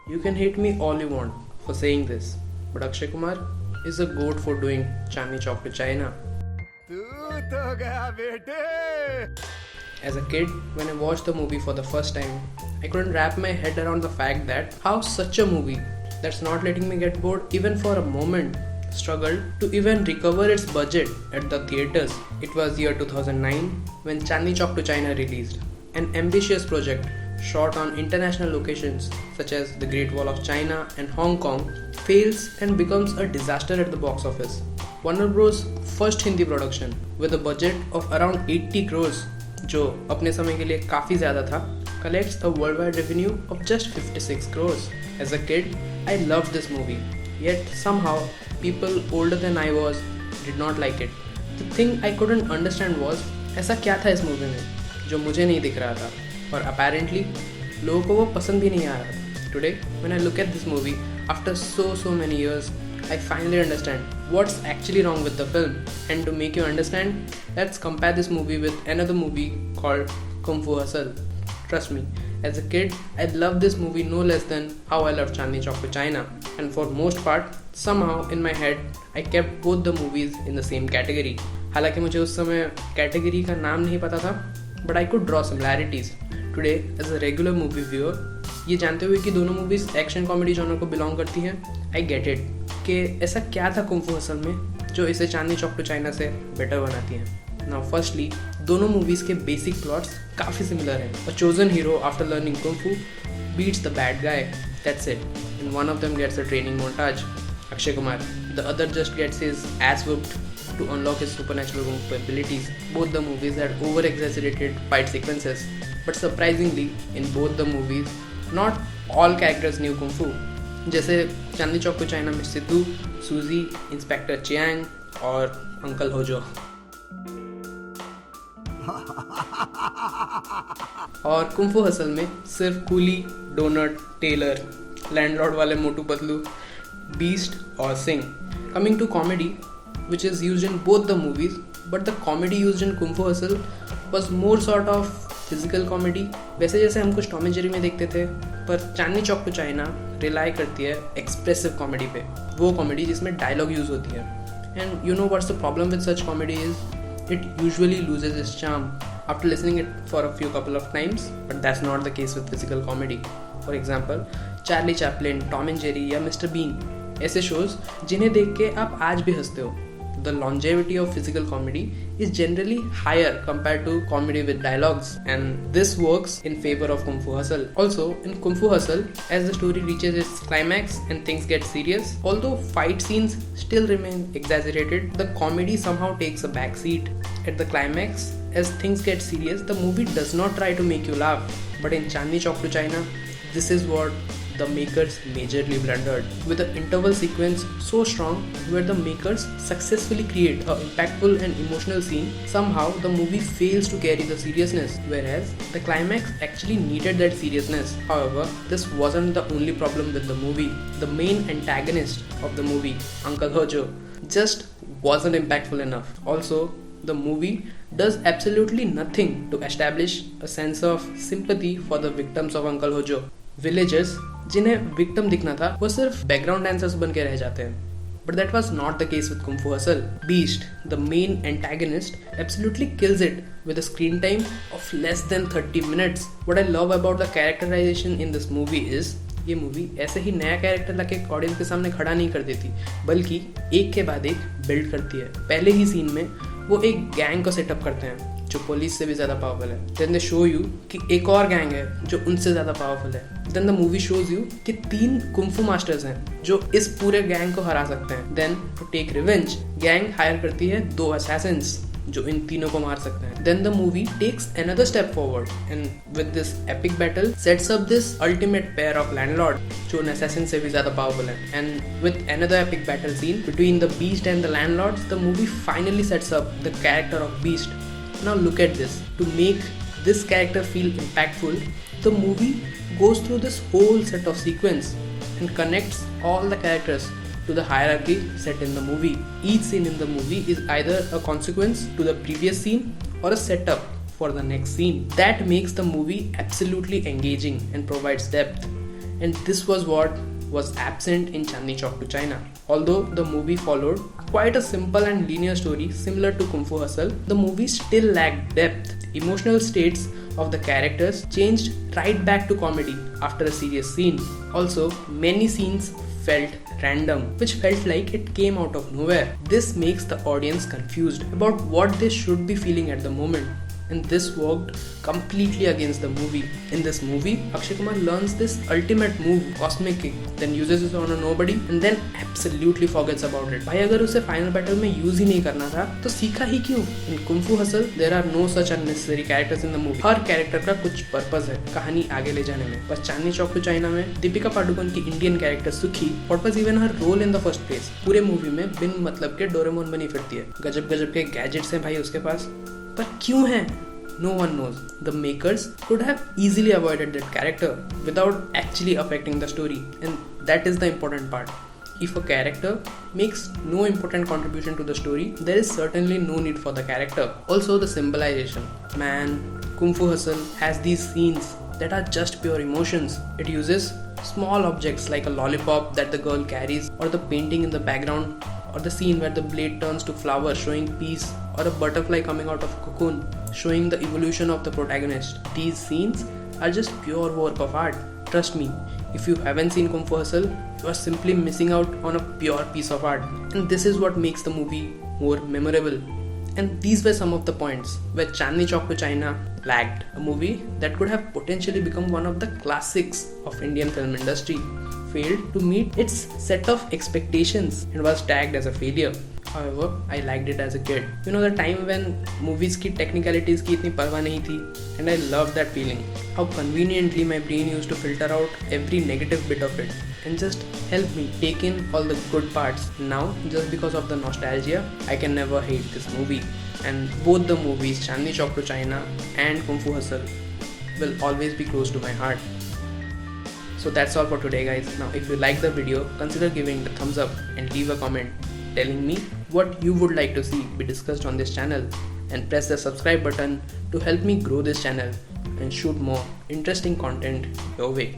You can hate me all you want for saying this, but Akshay Kumar is a goat for doing Chandni Chowk to China. As a kid, when I watched the movie for the first time, I couldn't wrap my head around the fact that how such a movie that's not letting me get bored even for a moment struggled to even recover its budget at the theatres. It was year 2009 when Chandni Chowk to China released, an ambitious project shot on international locations such as the Great Wall of China and Hong Kong fails and becomes a disaster at the box office. Warner Bros. First Hindi production with a budget of around 80 crores, जो अपने समय के लिए काफ़ी ज़्यादा था, collects a worldwide revenue of just 56 crores. As a kid, I loved this movie, yet somehow people older than I was did not like it. The thing I couldn't understand was ऐसा क्या था इस movie में जो मुझे नहीं दिख रहा था और apparently लोगों को वो पसंद भी नहीं आ रहा था. Today, when I look at this movie after so many years, I finally understand what's actually wrong with the film. And to make you understand, let's compare this movie with another movie called Kung Fu Hustle. Trust me, as a kid, I loved this movie no less than how I loved Chandni Chowk to China. And for most part, somehow in my head, I kept both the movies in the same category. हालांकि मुझे उस समय category का नाम नहीं पता था, but I could draw similarities. Today, as a regular movie viewer, ये जानते हुए कि दोनों मूवीज एक्शन कॉमेडी जॉनर को बिलोंग करती हैं, आई गेट इट कि ऐसा क्या था कुंग फू हसल में जो इसे चांदनी चौक टू चाइना से बेटर बनाती हैं. नाउ फर्स्टली, दोनों मूवीज के बेसिक प्लॉट्स काफ़ी सिमिलर हैं. A chosen hero after learning kung fu beats the bad guy, that's it, and one of them gets a training montage, Akshay Kumar. The other just gets his ass whooped to unlock his supernatural kung fu abilities. Both the movies had over-exaggerated fight sequences, but surprisingly, in both the movies, not all characters knew kung fu. जैसे चांदनी Chowk to China में सिद्धू, सूजी, inspector Chiang और uncle होजो. और kung फू hustle में सिर्फ coolie, donut, Taylor, landlord वाले मोटू पतलू, बीस्ट और Singh. Coming to comedy, which is used in both the movies, but the comedy used in Kung Fu Hustle was more sort of physical comedy. वैसे जैसे हम कुछ Tom and Jerry में देखते थे, पर चांदनी चौक टू चाइना रिलाई करती है एक्सप्रेसिव कॉमेडी पे, वो कॉमेडी जिसमें डायलॉग यूज होती है. And you know what's the problem with such comedy is it usually loses it's charm after listening it for a few couple of times, but that's not the case with physical comedy. For example, Charlie Chaplin, Tom and Jerry या mister been, ऐसे shows जिन्हें देख के आप आज भी हंसते हो. The longevity of physical comedy is generally higher compared to comedy with dialogues, and this works in favor of Kung Fu Hustle. Also, in Kung Fu Hustle, as the story reaches its climax and things get serious, although fight scenes still remain exaggerated, the comedy somehow takes a back seat. At the climax, as things get serious, the movie does not try to make you laugh. But in Chandni Chowk to China, this is what the makers majorly blundered, with the interval sequence so strong where the makers successfully create a impactful and emotional scene. Somehow the movie fails to carry the seriousness, whereas the climax actually needed that seriousness. However, this wasn't the only problem with the movie. The main antagonist of the movie, Uncle Hojo, just wasn't impactful enough. Also, the movie does absolutely nothing to establish a sense of sympathy for the victims of Uncle Hojo. Villagers जिन्हें victim दिखना था वो सिर्फ background dancers बन के रह जाते हैं. But that was not the case with Kung Fu Hustle. Beast, the main antagonist, absolutely kills it with a screen time of less than 30 minutes. What I love about the characterization in this movie is ये movie ऐसे ही नया character लाके audience के सामने खड़ा नहीं कर देती, बल्कि एक के बाद एक बिल्ड करती है. पहले ही सीन में वो एक गैंग को सेटअप करते हैं जो पुलिस से भी ज़्यादा पावरफुल है. देन दे शो यू कि एक और गैंग है जो उनसे ज़्यादा पावरफुल है. Then the movie shows you कि 3 कुंग फू मास्टर्स हैं जो इस पूरे गैंग को हरा सकते हैं. Then to take revenge, gang hire करती है 2 असैसिन्स जो इन तीनों को मार सकते हैं. Then the movie takes another step forward and with this epic battle sets up this ultimate pair of landlord जो assassin से भी ज़्यादा powerful है. And with another epic battle scene between the beast and the landlords, the movie finally sets up the character of Beast. Now look at this. To make this character feel impactful, the movie goes through this whole set of sequence and connects all the characters to the hierarchy set in the movie. Each scene in the movie is either a consequence to the previous scene or a setup for the next scene. That makes the movie absolutely engaging and provides depth. and this was what was absent in Chandni Chowk to China. Although the movie followed quite a simple and linear story similar to Kung Fu Hustle, the movie still lacked depth. Emotional states of the characters changed right back to comedy after a serious scene. Also, many scenes felt random, which felt like it came out of nowhere. This makes the audience confused about what they should be feeling at the moment. And this worked completely against the movie. In this movie, Akshay Kumar learns this ultimate move, cosmic kick, then uses it on a nobody and then absolutely forgets about it. भाई अगर उसे final battle में use ही नहीं करना था तो सीखा ही क्यों? In Kung Fu Hustle, there are no such unnecessary characters in the movie. Her character का कुछ purpose है कहानी आगे ले जाने में. बस चांदनी चौक टू चाइना में दीपिका पादुकोण की Indian character सुखी, what was even her role in the first place? पूरे movie में बिन मतलब के डोरेमोन बनी फिरती है. गजब गजब के gadgets हैं भाई उसके पास. पर क्यों है? No one knows. The makers could have easily avoided that character without actually affecting the story, and that is the important part. If a character makes no important contribution to the story, there is certainly no need for the character. Also, the symbolization. Man, Kung Fu Hustle has these scenes that are just pure emotions. It uses small objects like a lollipop that the girl carries, or the painting in the background, or the scene where the blade turns to flower showing peace, or a butterfly coming out of a cocoon showing the evolution of the protagonist. These scenes are just pure work of art. Trust me, if you haven't seen Kung Fu Hustle, you are simply missing out on a pure piece of art. And this is what makes the movie more memorable. And these were some of the points where Chandni Chowk to China lagged. A movie that could have potentially become one of the classics of Indian film industry failed to meet its set of expectations and was tagged as a failure. However, I liked it as a kid. You know, the time when movies की technicalities की इतनी परवाह नहीं थी, and I loved that feeling. How conveniently my brain used to filter out every negative bit of it and just help me take in all the good parts. Now, just because of the nostalgia, I can never hate this movie. And both the movies, Chandni Chowk to China and Kung Fu Hustle, will always be close to my heart. So that's all for today, guys. Now, if you like the video, consider giving it a thumbs up and leave a comment telling me what you would like to see be discussed on this channel, and press the subscribe button to help me grow this channel and shoot more interesting content your way.